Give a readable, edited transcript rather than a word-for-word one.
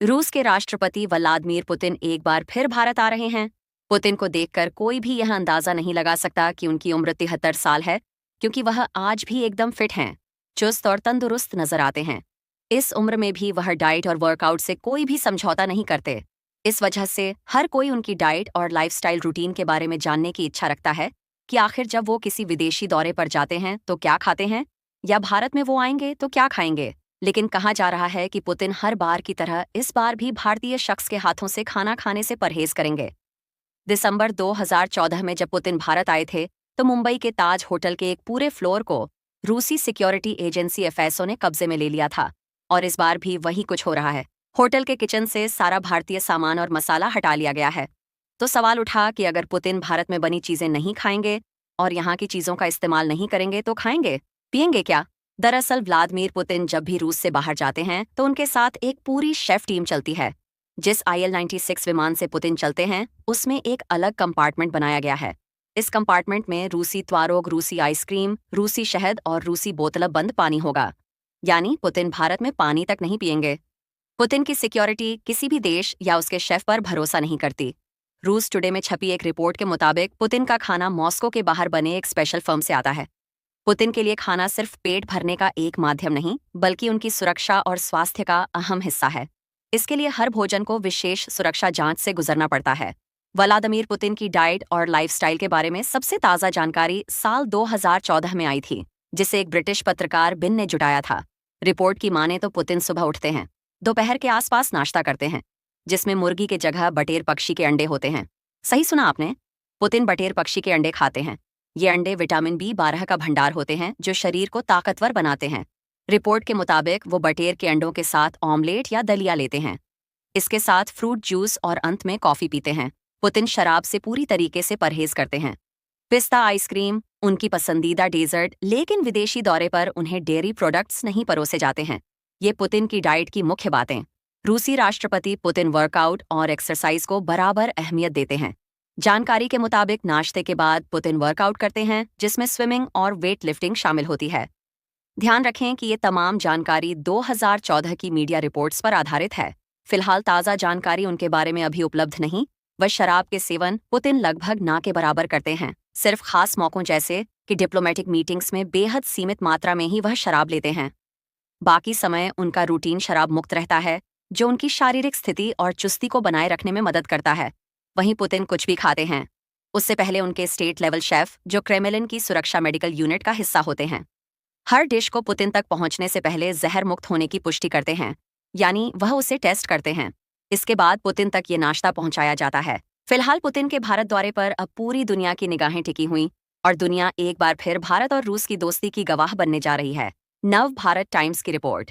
रूस के राष्ट्रपति व्लादिमीर पुतिन एक बार फिर भारत आ रहे हैं। पुतिन को देखकर कोई भी यह अंदाजा नहीं लगा सकता कि उनकी उम्र 73 साल है, क्योंकि वह आज भी एकदम फिट हैं, चुस्त और तंदुरुस्त नजर आते हैं। इस उम्र में भी वह डाइट और वर्कआउट से कोई भी समझौता नहीं करते। इस वजह से हर कोई उनकी डाइट और लाइफस्टाइल रूटीन के बारे में जानने की इच्छा रखता है कि आखिर जब वो किसी विदेशी दौरे पर जाते हैं तो क्या खाते हैं, या भारत में वो आएंगे तो क्या खाएंगे। लेकिन कहा जा रहा है कि पुतिन हर बार की तरह इस बार भी भारतीय शख्स के हाथों से खाना खाने से परहेज करेंगे। दिसंबर 2014 में जब पुतिन भारत आए थे तो मुंबई के ताज होटल के एक पूरे फ्लोर को रूसी सिक्योरिटी एजेंसी एफएसओ ने कब्जे में ले लिया था, और इस बार भी वही कुछ हो रहा है। होटल के किचन से सारा भारतीय सामान और मसाला हटा लिया गया है। तो सवाल उठा कि अगर पुतिन भारत में बनी चीजें नहीं खाएंगे और यहाँ की चीजों का इस्तेमाल नहीं करेंगे तो खाएंगे पिएंगे क्या। दरअसल व्लादिमीर पुतिन जब भी रूस से बाहर जाते हैं तो उनके साथ एक पूरी शेफ टीम चलती है। जिस IL-96 विमान से पुतिन चलते हैं उसमें एक अलग कंपार्टमेंट बनाया गया है। इस कंपार्टमेंट में रूसी त्वारोग, रूसी आइसक्रीम, रूसी शहद और रूसी बोतल बंद पानी होगा। यानी पुतिन भारत में पानी तक नहीं पिएंगे। पुतिन की सिक्योरिटी किसी भी देश या उसके शेफ पर भरोसा नहीं करती। रूस टुडे में छपी एक रिपोर्ट के मुताबिक पुतिन का खाना मॉस्को के बाहर बने एक स्पेशल फर्म से आता है। पुतिन के लिए खाना सिर्फ पेट भरने का एक माध्यम नहीं, बल्कि उनकी सुरक्षा और स्वास्थ्य का अहम हिस्सा है। इसके लिए हर भोजन को विशेष सुरक्षा जांच से गुजरना पड़ता है। व्लादिमीर पुतिन की डाइट और लाइफस्टाइल के बारे में सबसे ताज़ा जानकारी साल 2014 में आई थी, जिसे एक ब्रिटिश पत्रकार बिन ने जुटाया था। रिपोर्ट की माने तो पुतिन सुबह उठते हैं, दोपहर के आसपास नाश्ता करते हैं, जिसमें मुर्गी के जगह बटेर पक्षी के अंडे होते हैं। सही सुना आपने, पुतिन बटेर पक्षी के अंडे खाते हैं। ये अंडे विटामिन B12 का भंडार होते हैं जो शरीर को ताकतवर बनाते हैं। रिपोर्ट के मुताबिक वो बटेर के अंडों के साथ ऑमलेट या दलिया लेते हैं। इसके साथ फ्रूट जूस और अंत में कॉफी पीते हैं। पुतिन शराब से पूरी तरीके से परहेज करते हैं। पिस्ता आइसक्रीम उनकी पसंदीदा डेजर्ट, लेकिन विदेशी दौरे पर उन्हें डेयरी प्रोडक्ट्स नहीं परोसे जाते हैं। ये पुतिन की डाइट की मुख्य बातें। रूसी राष्ट्रपति पुतिन वर्कआउट और एक्सरसाइज को बराबर अहमियत देते हैं। जानकारी के मुताबिक नाश्ते के बाद पुतिन वर्कआउट करते हैं, जिसमें स्विमिंग और वेट लिफ्टिंग शामिल होती है। ध्यान रखें कि ये तमाम जानकारी 2014 की मीडिया रिपोर्ट्स पर आधारित है। फिलहाल ताज़ा जानकारी उनके बारे में अभी उपलब्ध नहीं। वह शराब के सेवन पुतिन लगभग ना के बराबर करते हैं। सिर्फ खास मौकों जैसे कि डिप्लोमेटिक मीटिंग्स में बेहद सीमित मात्रा में ही वह शराब लेते हैं। बाकी समय उनका रूटीन शराब मुक्त रहता है, जो उनकी शारीरिक स्थिति और चुस्ती को बनाए रखने में मदद करता है। वहीं पुतिन कुछ भी खाते हैं, उससे पहले उनके स्टेट लेवल शेफ, जो क्रेमलिन की सुरक्षा मेडिकल यूनिट का हिस्सा होते हैं, हर डिश को पुतिन तक पहुंचने से पहले जहर मुक्त होने की पुष्टि करते हैं, यानी वह उसे टेस्ट करते हैं। इसके बाद पुतिन तक ये नाश्ता पहुंचाया जाता है। फिलहाल पुतिन के भारत दौरे पर अब पूरी दुनिया की निगाहें टिकी हुई, और दुनिया एक बार फिर भारत और रूस की दोस्ती की गवाह बनने जा रही है। नव भारत टाइम्स की रिपोर्ट।